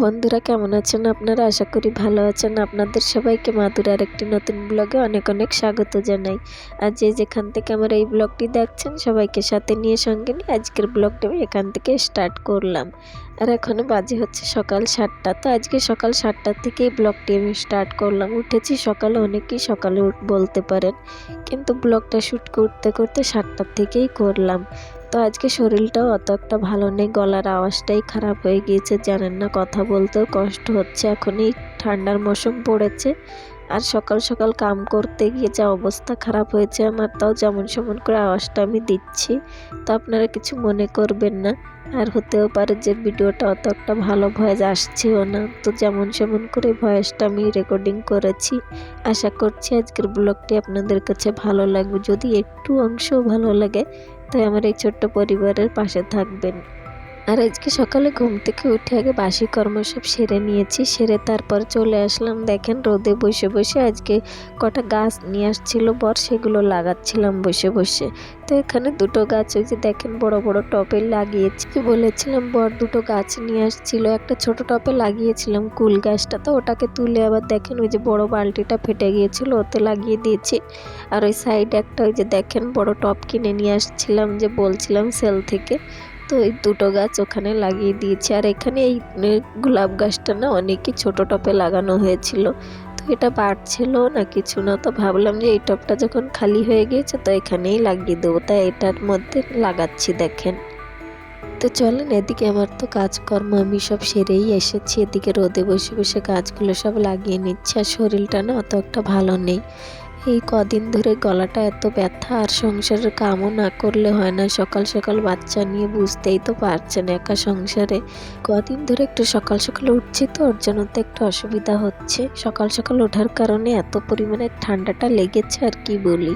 বন্ধুরা, কেমন আছেন আপনারা? আশা করি ভালো আছেন। আপনাদের সবাইকে মাদুর আরেকটি নতুন ব্লগে অনেক অনেক স্বাগত জানাই। আর যে যেখান থেকে আমার এই ব্লগটি দেখছেন সবাইকে সাথে নিয়ে সঙ্গে নিয়ে আজকের ব্লগটা আমি এখান থেকে স্টার্ট করলাম। আর এখনও বাজে হচ্ছে সকাল 7টা। তো আজকে সকাল 7টা থেকেই ব্লগটি আমি স্টার্ট করলাম। উঠেছি সকালে, অনেকেই সকালে বলতে পারেন, কিন্তু ব্লগটা শ্যুট করতে করতে 7টার থেকেই করলাম। তো আজকে শরীরটাও অত একটা ভালো নেই, গলার আওয়াজটাই খারাপ হয়ে গিয়েছে, জানেন না, কথা বলতেও কষ্ট হচ্ছে। এখন এই ঠান্ডার মৌসুম পড়েছে, আর সকাল সকাল কাম করতে গিয়ে যা অবস্থা খারাপ হয়েছে আমার, তাও যেমন সেমন করে আওয়াজটা আমি দিচ্ছি, তো আপনারা কিছু মনে করবেন না। আর হতেও পারে যে ভিডিওটা অত একটা ভালো ভয়েস আসছেও না, তো যেমন সেমন করে ভয়েসটা আমি রেকর্ডিং করেছি। আশা করছি আজকের ব্লগটি আপনাদের কাছে ভালো লাগবে। যদি একটু অংশও ভালো লাগে তাই আমার এই ছোট্ট পরিবারের পাশে থাকবেন। আর আজকে সকালে ঘুম থেকে উঠে আগে বাসি কর্ম সব সেরে নিয়েছি, সেরে তারপর চলে আসলাম। দেখেন রোদে বসে বসে আজকে কটা গাছ নিয়ে আসছিল বর, সেগুলো লাগাচ্ছিলাম বসে বসে। তো এখানে দুটো গাছ ওই যে দেখেন বড় বড় টবে লাগিয়েছি। বলেছিলাম বর দুটো গাছ নিয়ে আসছিল, একটা ছোট টবে লাগিয়েছিলাম কুল গাছটা, তো ওটাকে তুলে আবার দেখেন ওই যে বড় বালতিটা ফেটে গিয়েছিল ওতে লাগিয়ে দিয়েছি। আর ওই সাইডে একটা ওই যে দেখেন বড় টব কিনে নিয়ে আসছিলাম, যে বলছিলাম সেল থেকে, তো এই দুটো গাছ ওখানে লাগিয়ে দিয়েছি। আর এখানে এই গোলাপ গাছটা না অনেকই ছোট টবে লাগানো হয়েছিল, তো এটা বাড়ছিল না কিছু না, তো ভাবলাম যে এই টবটা যখন খালি হয়ে গিয়েছে তো এখানেই লাগিয়ে দেবো, তাই এটার মধ্যে লাগাচ্ছি দেখেন। তো চলেন, এদিকে আমার তো কাজকর্ম আমি সব সেরেই এসেছি, এদিকে রোদে বসে বসে গাছগুলো সব লাগিয়ে নিচ্ছে। আর শরীরটা না অত একটা ভালো নেই, এই কদিন ধরে গলাটা এত ব্যথা, আর সংসারের কামও না করলে হয় না। সকাল সকাল বাচ্চা নিয়ে বুঝতেই তো পারছেন, একা সংসারে কদিন ধরে একটু সকাল সকাল উঠছি, তো ওর জন্য তো একটু অসুবিধা হচ্ছে। সকাল সকাল ওঠার কারণে এত পরিমাণে ঠান্ডাটা লেগেছে, আর কি বলি,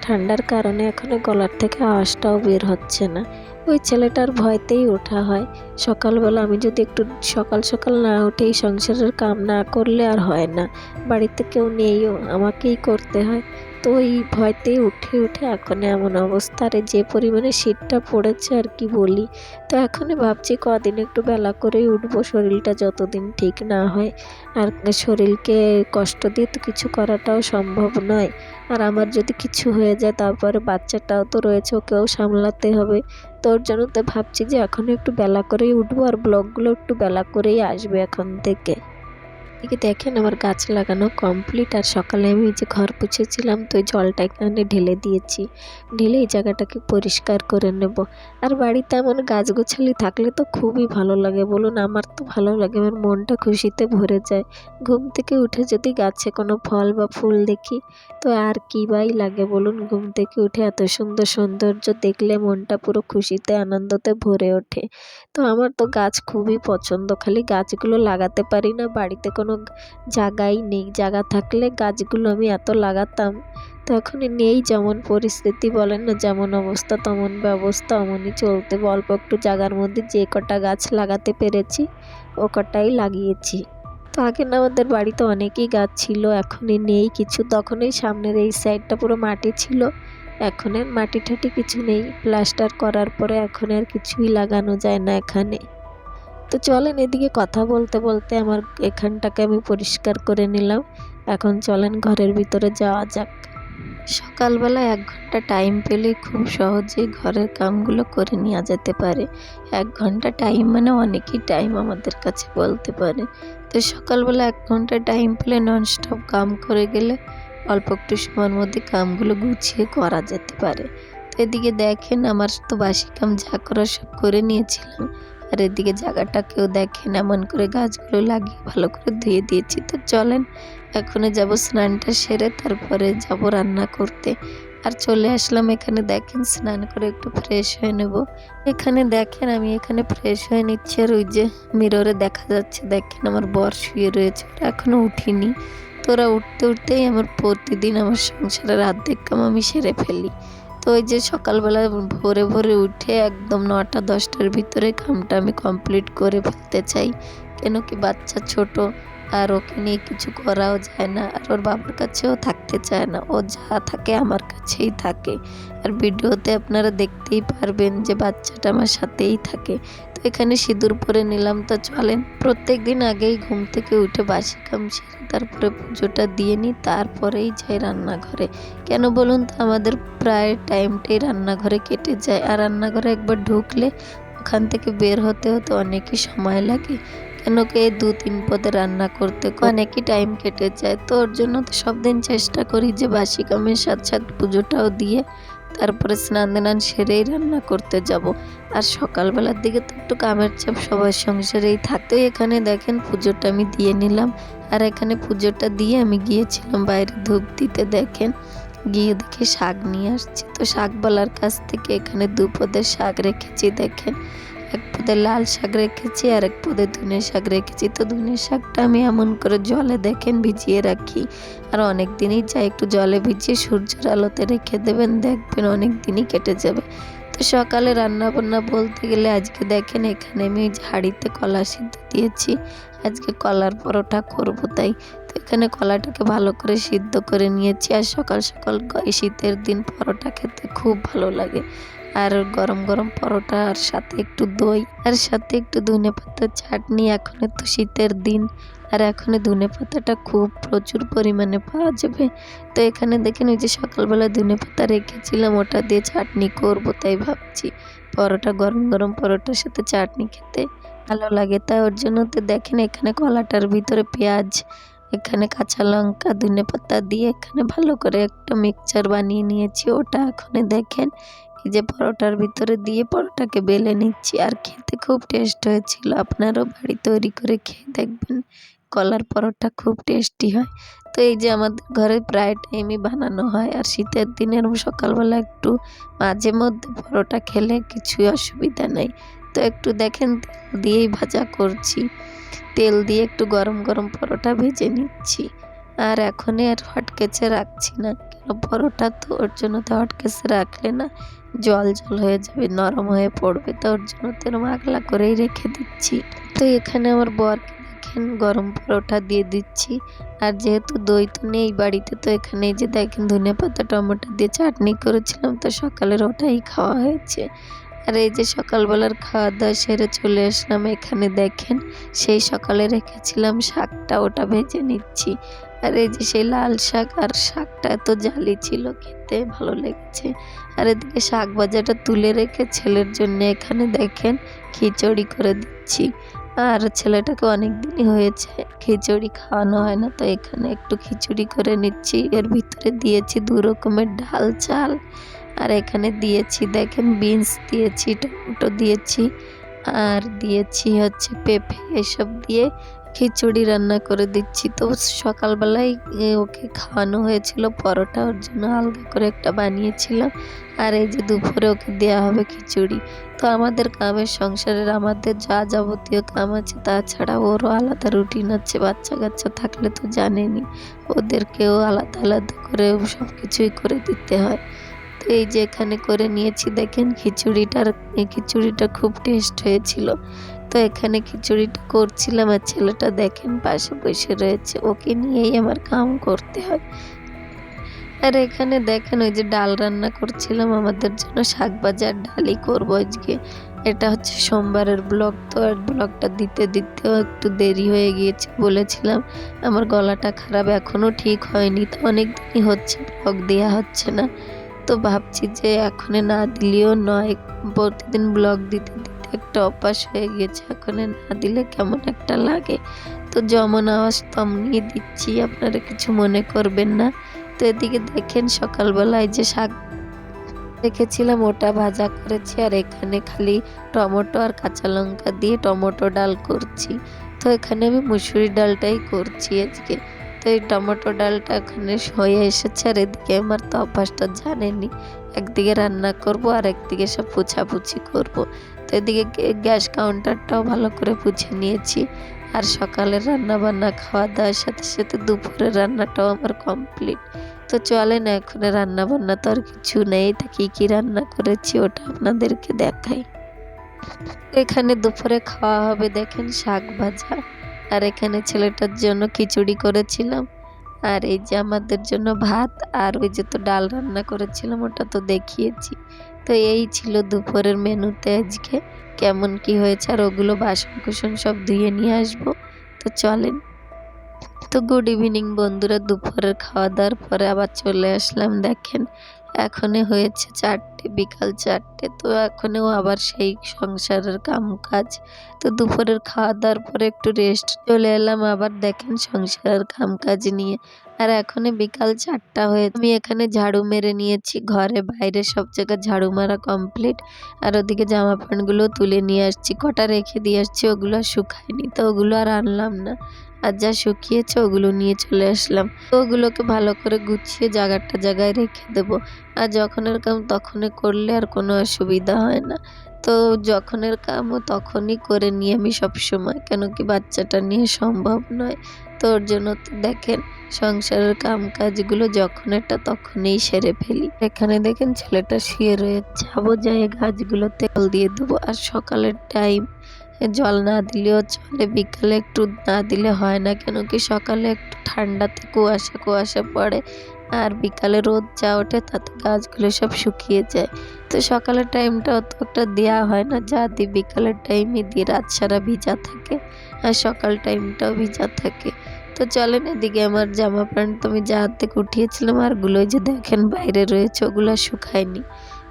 ঠান্ডার কারণে এখনো গলার থেকে আওয়াজটাও বের হচ্ছে না। ওই ছেলেটার ভয়তেই ওঠা হয়। সকালবেলা আমি যদি একটু সকাল সকাল না উঠে এই সংসারের কাম না করলে আর হয় না, বাড়িতে কেউ নেইও, আমাকেই করতে হয়। তো এই ভয়তেই উঠে উঠে এখন এমন অবস্থা, রে যে পরিমাণে শীতটা পড়েছে আর কি বলি। তো এখনই ভাবছি কদিন একটু বেলা করেই উঠবো, শরীরটা যতদিন ঠিক না হয়। আর শরীরকে কষ্ট দিয়ে তো কিছু করাটাও সম্ভব নয়। আর আমার যদি কিছু হয়ে যায় তারপরে বাচ্চাটাও তো রয়েছে, ওকেও সামলাতে হবে। তোর জন্য তো ভাবছি যে এখন একটু বেলা করেই উঠবো, আর ব্লগগুলো একটু বেলা করেই আসবে এখন থেকে। এদিকে দেখেন আমার গাছ লাগানো কমপ্লিট। আর সকালে আমি যে ঘর পুছেছিলাম, তো ওই জলটা এখানে ঢেলে দিয়েছি, ঢেলে এই জায়গাটাকে পরিষ্কার করে নেব। আর বাড়িতে এমন গাছগোছালি থাকলে তো খুবই ভালো লাগে, বলুন, আমার তো ভালো লাগে, আমার মনটা খুশিতে ভরে যায়। ঘুম থেকে উঠে যদি গাছে কোনো ফল বা ফুল দেখি তো আর কি বাই লাগে বলুন। ঘুম থেকে উঠে এত সুন্দর সৌন্দর্য দেখলে মনটা পুরো খুশিতে আনন্দতে ভরে ওঠে। তো আমার তো গাছ খুবই পছন্দ, খালি গাছগুলো লাগাতে পারি না, বাড়িতে কোনো জায়গাই নেই। জায়গা থাকলে গাছগুলো আমি এত লাগাতাম, তো এখন নেই। যেমন পরিস্থিতি বলেন না, যেমন অবস্থা তেমন ব্যবস্থা, অমনই চলতে। অল্প একটু জায়গার মধ্যে যে কটা গাছ লাগাতে পেরেছি ও কটাই লাগিয়েছি। তো আগে না আমাদের বাড়িতে অনেকই গাছ ছিল, এখনই নেই কিছু। তখন এই সামনের এই সাইডটা পুরো মাটি ছিল, এখন আর মাটি ঠাটি কিছু নেই। প্লাস্টার করার পরে এখন আর কিছুই লাগানো যায় না এখানে। তো চলেন, এদিকে কথা বলতে বলতে আমার এখানটাকে আমি পরিষ্কার করে নিলাম। এখন চলেন ঘরের ভিতরে যাওয়া যাক। সকালবেলা 1 ঘন্টা টাইম পেলেই খুব সহজেই ঘরের কামগুলো করে নেওয়া যেতে পারে। 1 ঘন্টা টাইম মানে অনেকই টাইম আমাদের কাছে বলতে পারে। তো সকালবেলা 1 ঘন্টা টাইম পেলে ননস্টপ কাম করে গেলে অল্প একটু সময়ের মধ্যে কামগুলো গুছিয়ে করা যেতে পারে। তো এদিকে দেখেন আমার তো বাসি কাম যা করার সব করে নিয়েছিলাম। আর এদিকে জায়গাটাকেও দেখেন এমন করে গাছগুলো লাগিয়ে ভালো করে ধুয়ে দিয়েছি। তো চলেন এখনই যাব স্নানটা সেরে, তারপরে যাব রান্না করতে। আর চলে আসলাম এখানে, দেখেন স্নান করে একটু ফ্রেশ হয়ে নেব। এখানে দেখেন আমি এখানে ফ্রেশ হয়ে নিচ্ছি, আর ওই যে মিররে দেখা যাচ্ছে দেখেন আমার বর শুয়ে রয়েছে, ওরা এখনও উঠিনি। তো ওরা উঠতে উঠতেই আমার প্রতিদিন আমার সংসারের অর্ধেক কাম আমি সেরে ফেলি। তো ওই যে সকালবেলা ভোরে ভোরে উঠে একদম 9টা-10টার ভিতরে কামটা আমি কমপ্লিট করে ফেলতে চাই, কেন কি বাচ্চা ছোট, আর ওকে নিয়ে কিছু করাও যায় না, আর ওর বাবার কাছেও থাকতে থাকতে চায় না, ও যা থাকে আমার কাছেই থাকে। আর ভিডিওতে আপনারা দেখতেই পারবেন যে বাচ্চাটা আমার সাথেই থাকে। তো এখানে সিঁদুর পরে নিলাম। তো চলেন প্রত্যেক দিন আগেই ঘুম থেকে উঠে বাসি কাম সেরে তারপরে পুজোটা দিয়ে নিই, তারপরেই যাই রান্নাঘরে। কেন বলুন তো, আমাদের প্রায় টাইমটাই রান্নাঘরে কেটে যায়, আর রান্নাঘরে একবার ঢুকলে ওখান থেকে বের হতে হতে অনেকই সময় লাগে। কেন কি এই 2-3 পদে রান্না করতে অনেকই টাইম কেটে যায়। তো ওর জন্য তো সব দিন চেষ্টা করি যে বাসি কামের সাথে সাথে পুজোটাও দিয়ে তারপরে স্নান দান সেরেই রান্না করতে যাব। আর সকালবেলার দিকে তো একটু কামের চাপ সবার সংসারেই থাকতো। এখানে দেখেন পুজোটা আমি দিয়ে নিলাম, আর এখানে পুজোটা দিয়ে আমি গিয়েছিলাম বাইরে ধূপ দিতে। দেখেন গিয়ে দেখি শাক নিয়ে আসছি। তো শাকবালার কাছ থেকে এখানে 2 পদের শাক রেখেছি। দেখেন এক পদে লাল শাক রেখেছি আর এক পদে ধনে শাক রেখেছি। তো ধনে শাকটা আমি এমন করে জলে দেখেন ভিজিয়ে রাখি, আর অনেক দিনই চাই একটু জলে ভিজিয়ে সূর্যের আলোতে রেখে দেবেন, দেখবেন অনেক দিনই কেটে যাবে। তো সকালে রান্না বান্না বলতে গেলে আজকে দেখেন এখানে আমি হাঁড়িতে কলা সিদ্ধ দিয়েছি। আজকে কলার পরোটা করব তাই। তো এখানে কলাটাকে ভালো করে সিদ্ধ করে নিয়েছি। আর সকাল সকাল এই শীতের দিন পরোটা খেতে খুব ভালো লাগে। আর গরম গরম পরোটা, আর সাথে একটু দই, আর সাথে একটু ধনেপাতার চাটনি। এখন তো শীতের দিন, আর এখন ধনেপাতাটা খুব প্রচুর পরিমাণে পাওয়া যাবে। তো এখানে দেখেন ওই যে সকালবেলা ধনেপাতা রেখেছিলাম, ওটা দিয়ে চাটনি করব তাই ভাবছি। পরোটা গরম গরম পরোটার সাথে চাটনি খেতে ভালো লাগে, তাই ওর জন্য তো দেখেন এখানে কলাটার ভিতরে পেঁয়াজ, এখানে কাঁচা লঙ্কা, ধনেপাতা দিয়ে এখানে ভালো করে একটা মিক্সচার বানিয়ে নিয়েছি। ওটা এখন দেখেন এই যে পরোটার ভিতরে দিয়ে পরোটাকে বেলে নিচ্ছি। আর খেতে খুব টেস্ট হয়েছিল। আপনারাও বাড়ি তৈরি করে খেয়ে দেখবেন, কলার পরোটা খুব টেস্টি হয়। তো এই যে আমাদের ঘরে প্রায় টাইমই বানানো হয়। আর শীতের দিনের সকালবেলা একটু মাঝে মধ্যে পরোটা খেলে কিছুই অসুবিধা নেই। তো একটু দেখেন তেল দিয়েই ভাজা করছি, তেল দিয়ে একটু গরম গরম পরোটা ভেজে নিচ্ছি। আর এখনই আর হটকেচে রাখছি না, কেন পরোটা তো ওর জন্য তো হটকেচে রাখলে না জল জল হয়ে যাবে, নরম হয়ে পড়বে। তো ওর জন্য তো এরকম আগলা করেই রেখে দিচ্ছি। তো এখানে আমার বরকে দেখেন গরম পরোটা দিয়ে দিচ্ছি। আর যেহেতু দই তো নেই বাড়িতে, তো এখানে এই যে দেখেন ধনেপাতা টমেটো দিয়ে চাটনি করেছিলাম, তো সকালের ওটাই খাওয়া হয়েছে। আর এই যে সকালবেলার খাওয়া দাওয়া সেরে চলে আসলাম। এখানে দেখেন সেই সকালে রেখেছিলাম শাকটা, ওটা ভেজে নিচ্ছি। আর এই যে সেই লাল শাক, আর শাকটা এত জালি ছিল, খেতে ভালো লেগেছে। আর এদিকে শাক ভাজাটা তুলে রেখে ছেলের জন্য এখানে দেখেন খিচুড়ি করে দিচ্ছি। আর ছেলেটাকে অনেক দিনই হয়েছে খিচুড়ি খাওয়ানো হয় না, তো এখানে একটু খিচুড়ি করে নিচ্ছি। এর ভিতরে দিয়েছি 2 রকমের ডাল চাল, আর এখানে দিয়েছি দেখেন বিনস দিয়েছি, টমেটো দিয়েছি, আর দিয়েছি হচ্ছে পেঁপে। এসব দিয়ে খিচুড়ি রান্না করে দিচ্ছি। তো সকালবেলায় ওকে খাওয়ানো হয়েছিল পরোটা, ওর জন্য আলাদা করে একটা বানিয়েছিলাম। আর এই যে দুপুরে ওকে দেওয়া হবে খিচুড়ি। তো আমাদের কামের সংসারের আমাদের যা যাবতীয় কাম আছে, তাছাড়া ওরও আলাদা রুটিন আছে। বাচ্চা কাচ্চা থাকলে তো জানেনই, ওদেরকেও আলাদা আলাদা করে সব কিছুই করে দিতে হয়। তো এই যে এখানে করে নিয়েছি দেখেন খিচুড়িটা খুব টেস্ট হয়েছিল। তো এখানে খিচুড়িটা করছিলাম, আর ছেলেটা দেখেন পাশে বসে রয়েছে, ওকে নিয়েই আমার কাম করতে হয়। আর এখানে দেখেন ওই যে ডাল রান্না করছিলাম আমাদের জন্য, শাক ভাজা আর ডালই করবো আজকে। এটা হচ্ছে সোমবারের ব্লগ। তো আর ব্লগটা দিতে দিতেও একটু দেরি হয়ে গিয়েছে। বলেছিলাম আমার গলাটা খারাপ, এখনও ঠিক হয়নি, তো অনেক দিনই হচ্ছে ব্লগ দেওয়া হচ্ছে না। তো ভাবছি যে এখনে না দিলেও নয়, প্রতিদিন ব্লগ দিতে দিতে একটা অভ্যাস হয়ে গেছে, এখনে না দিলে কেমন একটা লাগে। তো যেমন আওয়াজ তেমনি দিচ্ছি, আপনারা কিছু মনে করবেন না। তো এদিকে দেখেন সকালবেলায় যে শাক রেখেছিলাম ওটা ভাজা করেছি, আর এখানে খালি টমেটো আর কাঁচা লঙ্কা দিয়ে টমেটো ডাল করছি। তো এখানে আমি মুসুরি ডালটাই করছি আজকে। তো এই টমেটো ডালটা এখানে হয়ে এসেছে, আর এদিকে আমার তো অভ্যাসটা জানেনই, একদিকে রান্না করব আর একদিকে সব পোছাপুছি করব। তো এদিকে গ্যাস কাউন্টারটাও ভালো করে পুছে নিয়েছি। আর সকালের রান্না বান্না খাওয়া দাওয়ার সাথে সাথে দুপুরের রান্নাটাও আমার কমপ্লিট। তো চলেন এখন রান্না বান্না তো আর কিছু নেই, তা কি রান্না করেছি ওটা আপনাদেরকে দেখাই। এখানে দুপুরে খাওয়া হবে দেখেন শাক ভাজা, আর এখানে ছেলেটার জন্য খিচুড়ি করেছিলাম। আর এই যে আমাদের জন্য ভাত, আর ওই যে তো ডাল রান্না করেছিলাম ওটা তো দেখিয়েছি। তো এই ছিল দুপুরের মেনুতে আজকে। কেমন কি হয়েছে আর ওগুলো বাসন-কোসন সব ধুয়ে নিয়ে আসবো। তো চলেন। তো গুড ইভিনিং বন্ধুরা, দুপুরের খাওয়া দাওয়ার পরে আবার চলে আসলাম। দেখেন এখনই হয়েছে 4টে, বিকাল 4টে। তো এখনও আবার সেই সংসারের কাম কাজ। তো দুপুরের খাওয়া দাওয়ার পরে একটু রেস্ট, চলে এলাম আবার দেখেন সংসারের কাম কাজ নিয়ে। আর এখনই বিকাল 4টা হয়ে, আমি এখানে ঝাড়ু মেরে নিয়েছি, ঘরে বাইরে সব জায়গায় ঝাড়ু মারা কমপ্লিট। আর ওদিকে জামা প্যান্টগুলো তুলে নিয়ে আসছি, কটা রেখে দিয়ে আসছি, ওগুলো আর শুকায়নি, তো ওগুলো আর আনলাম না। আর যা শুকিয়েছে ওগুলো নিয়ে চলে আসলাম। তো ওগুলোকে ভালো করে গুছিয়ে জায়গায় রেখে দেবো। আর যখনের কাম তখনই করলে আর কোনো অসুবিধা হয় না। তো যখনের কামও তখনই করে নিই আমি সবসময়, কেন কি বাচ্চাটা নিয়ে সম্ভব নয়। তো ওর জন্য তো দেখেন সংসারের কাম কাজগুলো যখনেরটা তখনই সেরে ফেলি। এখানে দেখেন ছেলেটা শুয়ে রয়েছে, যাবো যাই গাছগুলোতে জল দিয়ে দেবো। আর সকালের টাইম জল না দিলেও চলে, বিকালে একটু না দিলে হয় না, কেন কি সকালে একটু ঠান্ডাতে কুয়াশা কুয়াশা পড়ে, আর বিকালে রোদ যা ওঠে তাতে গাছগুলো সব শুকিয়ে যায়। তো সকালের টাইমটা অত একটা দেওয়া হয় না, যা দিই বিকালের টাইমে দিই, রাত সারা ভিজা থাকে আর সকাল টাইমটাও ভিজা থাকে। তো চলেন, এদিকে আমার জামা প্যান্ট তো আমি যা হাতে উঠিয়েছিলাম আরগুলো যে দেখেন বাইরে রয়েছে, ওগুলো শুকায়নি।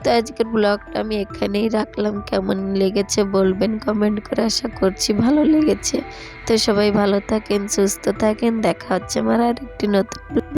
তো আজকের ব্লগটা আমি এখানেই রাখলাম। কেমন লেগেছে বলবেন কমেন্ট করে, আশা করছি ভালো লেগেছে। তো সবাই ভালো থাকেন, সুস্থ থাকেন, দেখা হচ্ছে আমার আরেকটি নতুন